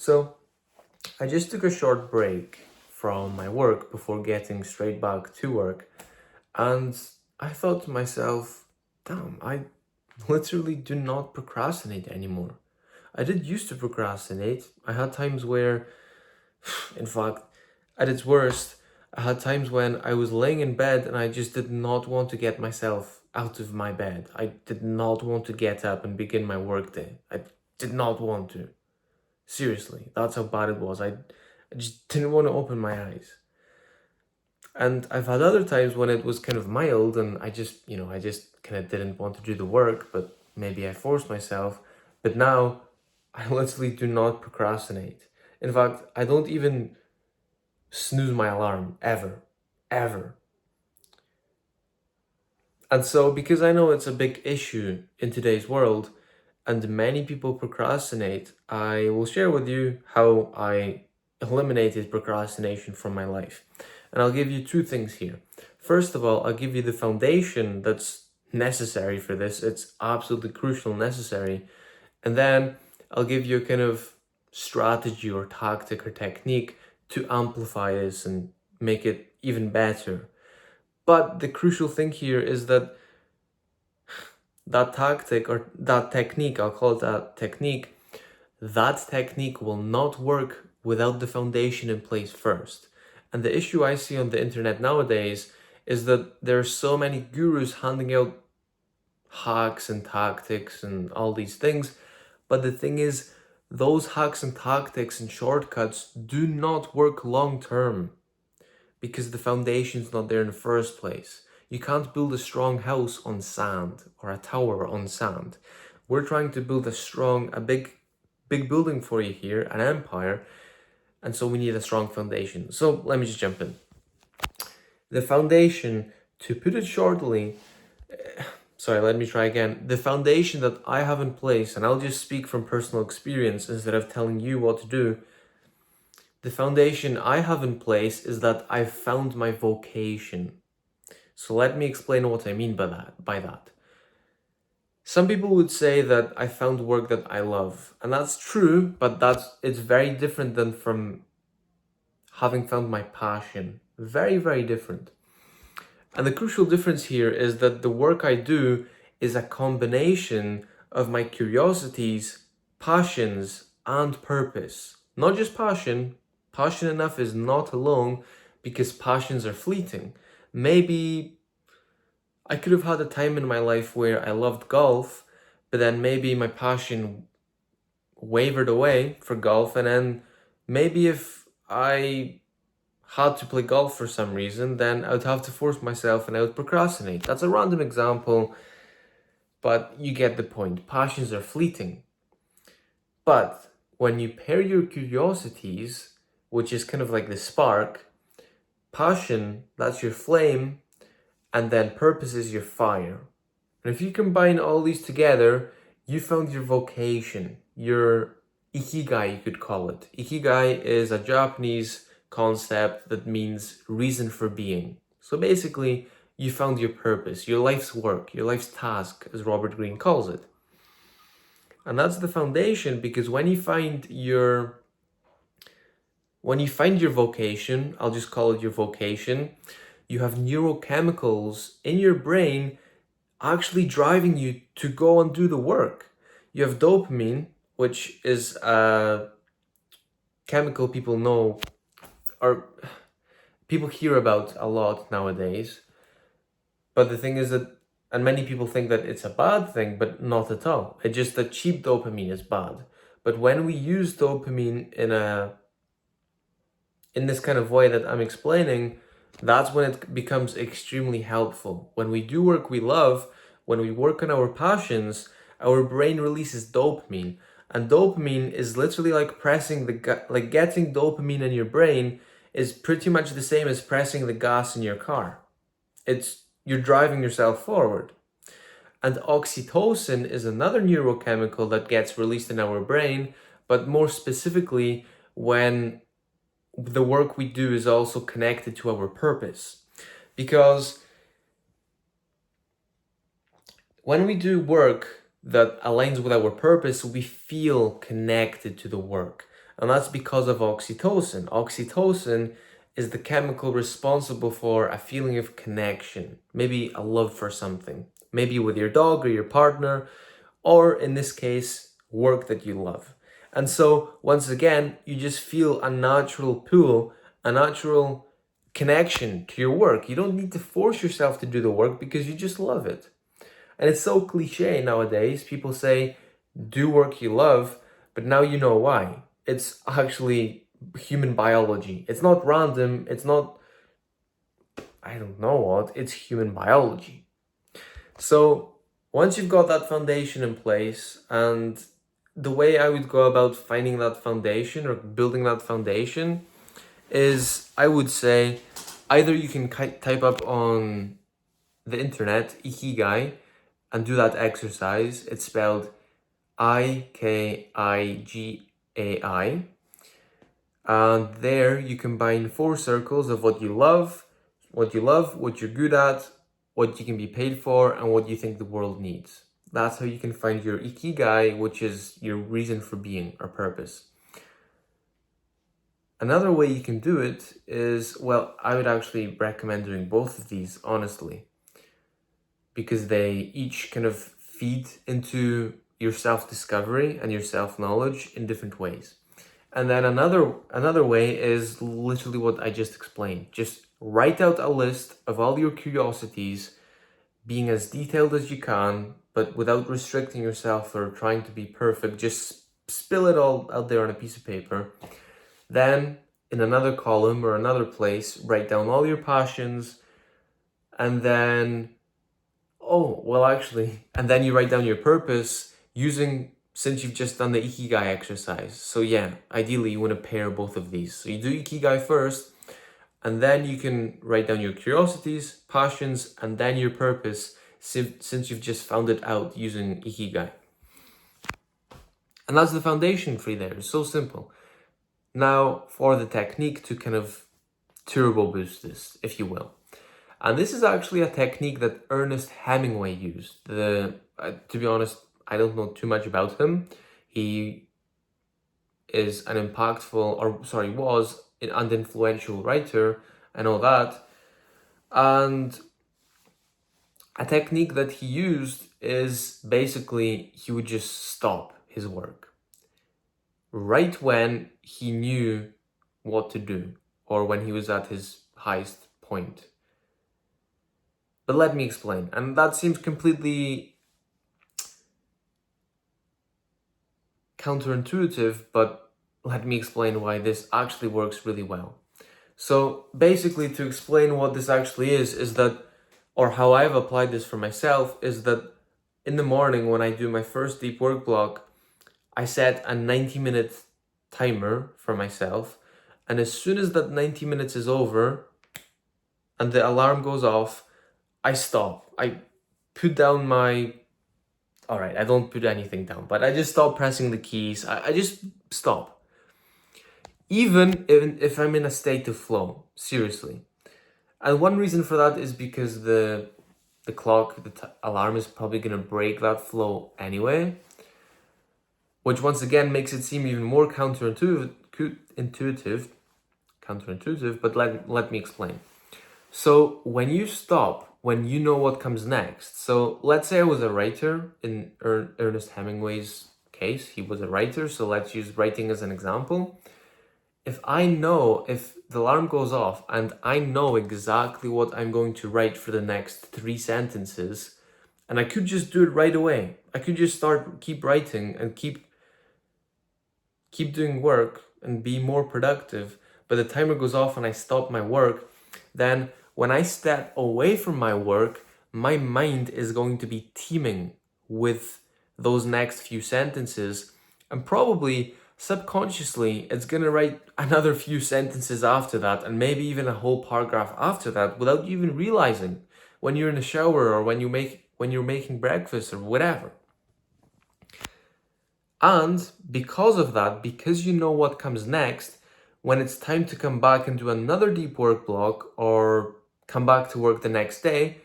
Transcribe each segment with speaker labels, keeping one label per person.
Speaker 1: So I just took a short break from my work before getting straight back to work, and I thought to myself, damn, I literally do not procrastinate anymore. I did used to procrastinate. I had times where, in fact, at its worst, I had times when I was laying in bed and I just did not want to get myself out of my bed. I did not want to get up and begin my workday. I did not want to. Seriously, that's how bad it was. I just didn't want to open my eyes. And I've had other times when it was kind of mild and I just kind of didn't want to do the work, but maybe I forced myself. But now I literally do not procrastinate. In fact, I don't even snooze my alarm ever, ever. And so, because I know it's a big issue in today's world and many people procrastinate, I will share with you how I eliminated procrastination from my life. And I'll give you two things here. First of all, I'll give you the foundation that's necessary for this. It's absolutely crucial, necessary. And then I'll give you a kind of strategy or tactic or technique to amplify this and make it even better. But the crucial thing here is that tactic or that technique, I'll call it that technique will not work without the foundation in place first. And the issue I see on the internet nowadays is that there are so many gurus handing out hacks and tactics and all these things. But the thing is, those hacks and tactics and shortcuts do not work long term because the foundation's not there in the first place. You can't build a strong house on sand or a tower on sand. We're trying to build a big building for you here, an empire, and so we need a strong foundation. So let me just jump in. The foundation, to put it shortly, let me try again. The foundation that I have in place, and I'll just speak from personal experience instead of telling you what to do. The foundation I have in place is that I've found my vocation. So let me explain what I mean by that. Some people would say that I found work that I love, and that's true, but it's very different than from having found my passion. Very, very different. And the crucial difference here is that the work I do is a combination of my curiosities, passions, and purpose. Not just passion. Passion enough is not alone because passions are fleeting. Maybe I could have had a time in my life where I loved golf, but then maybe my passion wavered away for golf, and then maybe if I had to play golf for some reason, then I would have to force myself and I would procrastinate. That's a random example, but you get the point. Passions are fleeting. But when you pair your curiosities, which is kind of like the spark, passion, that's your flame, and then purpose is your fire. And if you combine all these together, you found your vocation, your Ikigai, you could call it. Ikigai is a Japanese concept that means reason for being. So basically, you found your purpose, your life's work, your life's task, as Robert Greene calls it. And that's the foundation, because when you find your vocation, I'll just call it your vocation, you have neurochemicals in your brain actually driving you to go and do the work. You have dopamine, which is a chemical people know or people hear about a lot nowadays. But the thing is that, and many people think that it's a bad thing, but not at all. It's just that cheap dopamine is bad. But when we use dopamine in this kind of way that I'm explaining, that's when it becomes extremely helpful. When we do work we love, when we work on our passions, our brain releases dopamine. And dopamine is literally like getting dopamine in your brain is pretty much the same as pressing the gas in your car. You're driving yourself forward. And oxytocin is another neurochemical that gets released in our brain, but more specifically when the work we do is also connected to our purpose. Because when we do work that aligns with our purpose, we feel connected to the work. And that's because of oxytocin. Oxytocin is the chemical responsible for a feeling of connection, maybe a love for something, maybe with your dog or your partner, or in this case, work that you love. And so, once again, you just feel a natural pull, a natural connection to your work. You don't need to force yourself to do the work because you just love it. And it's so cliche nowadays. People say, do work you love, but now you know why. It's actually human biology. It's not random. It's not, I don't know what, it's human biology. So once you've got that foundation in place, and the way I would go about finding that foundation or building that foundation is, I would say, either you can type up on the internet Ikigai and do that exercise. It's spelled Ikigai. And there you combine 4 circles of what you love, what you're good at, what you can be paid for, and what you think the world needs. That's how you can find your Ikigai, which is your reason for being or purpose. Another way you can do it is, well, I would actually recommend doing both of these, honestly, because they each kind of feed into your self-discovery and your self-knowledge in different ways. And then another way is literally what I just explained. Just write out a list of all your curiosities, being as detailed as you can, but without restricting yourself or trying to be perfect. Just spill it all out there on a piece of paper. Then in another column or another place, write down all your passions, and then and then you write down your purpose since you've just done the Ikigai exercise. So yeah, ideally you want to pair both of these. So you do Ikigai first, and then you can write down your curiosities, passions, and then your purpose, since you've just found it out using Ikigai. And that's the foundation for you there. It's so simple. Now for the technique to kind of turbo boost this, if you will. And this is actually a technique that Ernest Hemingway used. To be honest, I don't know too much about him. He is was an influential writer and all that. And a technique that he used is basically he would just stop his work right when he knew what to do or when he was at his highest point. But let me explain. And that seems completely counterintuitive, but let me explain why this actually works really well. So basically, to explain what this actually is that, or how I've applied this for myself, is that in the morning when I do my first deep work block, I set a 90-minute timer for myself. And as soon as that 90 minutes is over and the alarm goes off, I stop. I put down I don't put anything down, but I just stop pressing the keys. I just stop. Even if I'm in a state of flow, seriously. And one reason for that is because the alarm is probably going to break that flow anyway, which once again makes it seem even more counterintuitive, but let me explain. So when you stop, when you know what comes next, so let's say I was a writer in Ernest Hemingway's case, he was a writer, so let's use writing as an example. If the alarm goes off and I know exactly what I'm going to write for the next 3 sentences, and I could just do it right away. I could just keep writing and keep doing work and be more productive, but the timer goes off and I stop my work, then when I step away from my work, my mind is going to be teeming with those next few sentences, and probably subconsciously it's going to write another few sentences after that, and maybe even a whole paragraph after that without you even realizing, when you're in the shower or when you're making breakfast or whatever. And because of that, because you know what comes next, when it's time to come back and do another deep work block or come back to work the next day,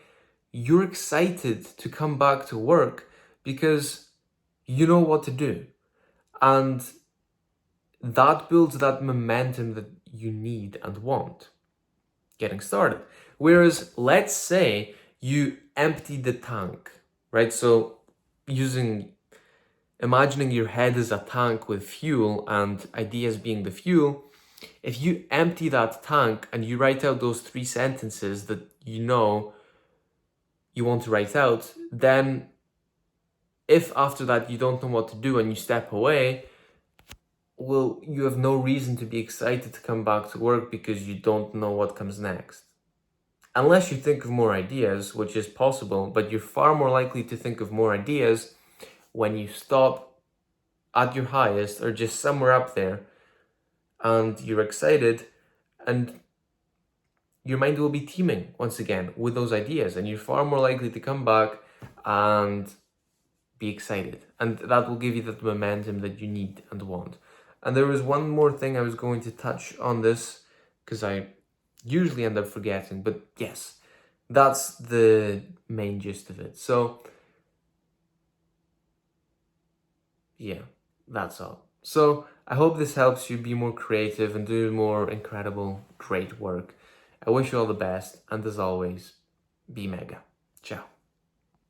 Speaker 1: you're excited to come back to work because you know what to do. And that builds that momentum that you need and want getting started. Whereas, let's say you empty the tank, right? So imagining your head as a tank with fuel and ideas being the fuel, if you empty that tank and you write out those 3 sentences that you know you want to write out, then if after that you don't know what to do and you step away, well, you have no reason to be excited to come back to work because you don't know what comes next. Unless you think of more ideas, which is possible, but you're far more likely to think of more ideas when you stop at your highest or just somewhere up there and you're excited, and your mind will be teeming once again with those ideas, and you're far more likely to come back and be excited, and that will give you that momentum that you need and want. And there was one more thing I was going to touch on this because I usually end up forgetting, but yes, that's the main gist of it. So yeah, that's all. So I hope this helps you be more creative and do more incredible, great work. I wish you all the best, and as always, be mega. Ciao.